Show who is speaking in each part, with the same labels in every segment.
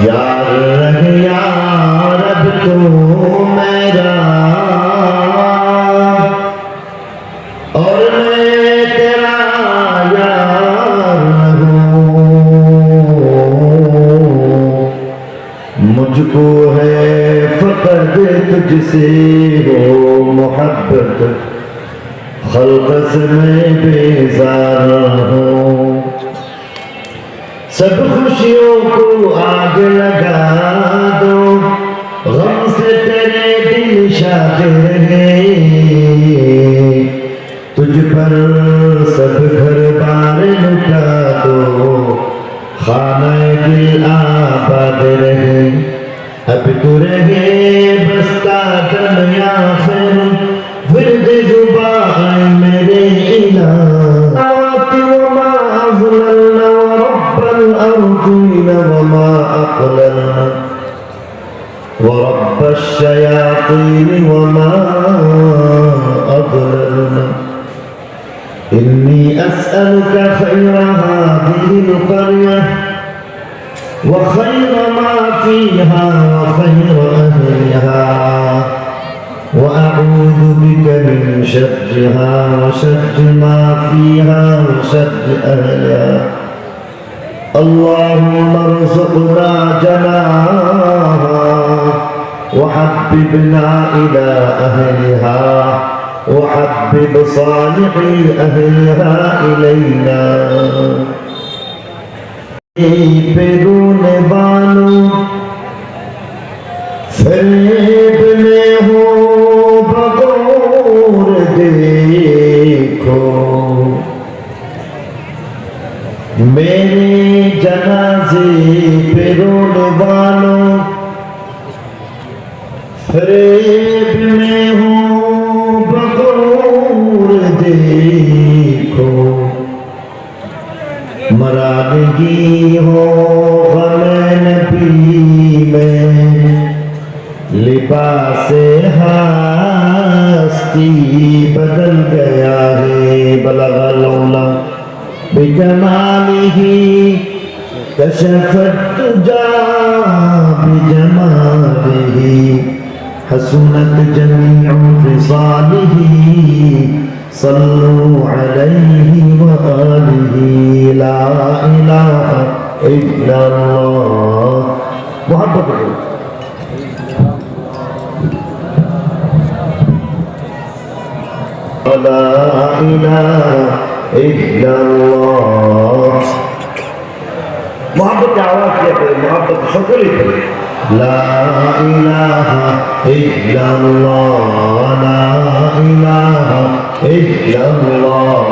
Speaker 1: यार रहे यार अब तो मेरा और मैं तेरा यार हूँ। मुझको है फकद तुझसे हो मोहब्बत, खल्क़ से मैं बेज़ार हूँ। सब खुशियों को आग लगा दो, गम से तेरे दिल शाद रहे। तुझ पर सब घर बार लुटा दो, खाना दिल आबाद रहे। अब तू रहे बस्ता दम या फिर जुबान मेरे इलाह वमा अक़लना वरब्ब अश्शयातीन वमा अضललना। इन्नी अस्अलुका खैर हादिहिल क़रया व खैर मा फ़ीहा व खैर अहलिहा व अऊज़ु बिका मिन शर्रिहा व शर्रि मा फ़ीहा व शर्रि अहलिहा। अल्लाहुम्मा अर्ज़ुक़ना जनाहा वहब्बिबना इला अहलिहा वहब्बिब सालिही अहलिहा इलैना। पे रोने वालों फ़रेब में हो बगौर देखो, मेरे जनाजे पे रोने वालों फ़रेब में हो बगौर देखो। मरानगी हो गमे नबी में, लिबासे हस्ती बदल गया है। बलगल उला बिजमालिही कशफत जा बिजमालिही हसनत जमीउ फिसालिही सल्लु अलैहि व आलिही। ला इलाहा इल्लल्लाह। मोहब्बत करो। ला इलाहा इल्लल्लाह। मोहब्बत की आवाज किया करें, मोहब्बत सकल ही करें। ला इलाहा इल्लल्लाह, ला इलाहा इल्लल्लाह।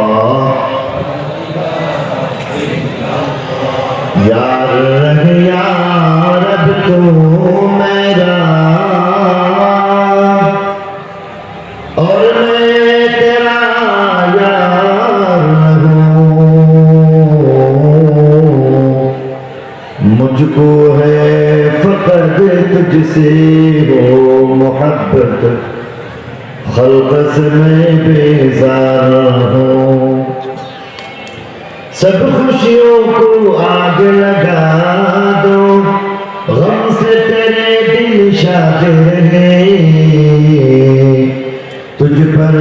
Speaker 1: यार रहे यार अब तो मेरा और मैं तेरा यार हूँ। मुझको है फकद तुझसे हो मोहब्बत, खल्क़ से मैं बेज़ार हूँ। सब खुशियों को आग लगा दो, गम से तेरे दिल शाद रहे। तुझ पर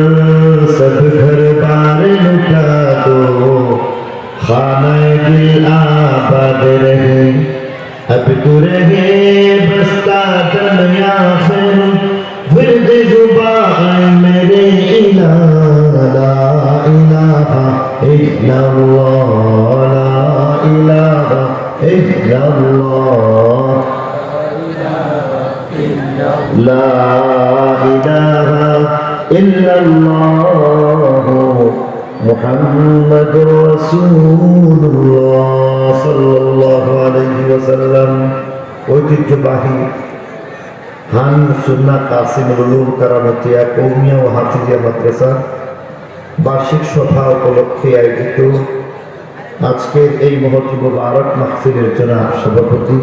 Speaker 1: सब घर बार लुटा दो, खाना दिल आबाद रहे। अब तू रहे बस्ता दम या फिर जुबान मेरे इलाह। ला इलाहा इल्लल्लाह, ला इलाहा इल्लल्लाह, ला इलाहा इल्लल्लाह मुहम्मदुर रसूलुल्लाह सल्लल्लाहु अलैहि वसल्लम। ঐতিহ্যবাহী হান সুন্নাহ কাসিমুল উলুম কারামতিয়া কওমিয়া ও হাফিজিয়া মাদ্রাসা বার্ষিক সভা উপলক্ষে আয়োজিত আজকের এই মহতি মুবারক মাহফিলের জনাব সভাপতি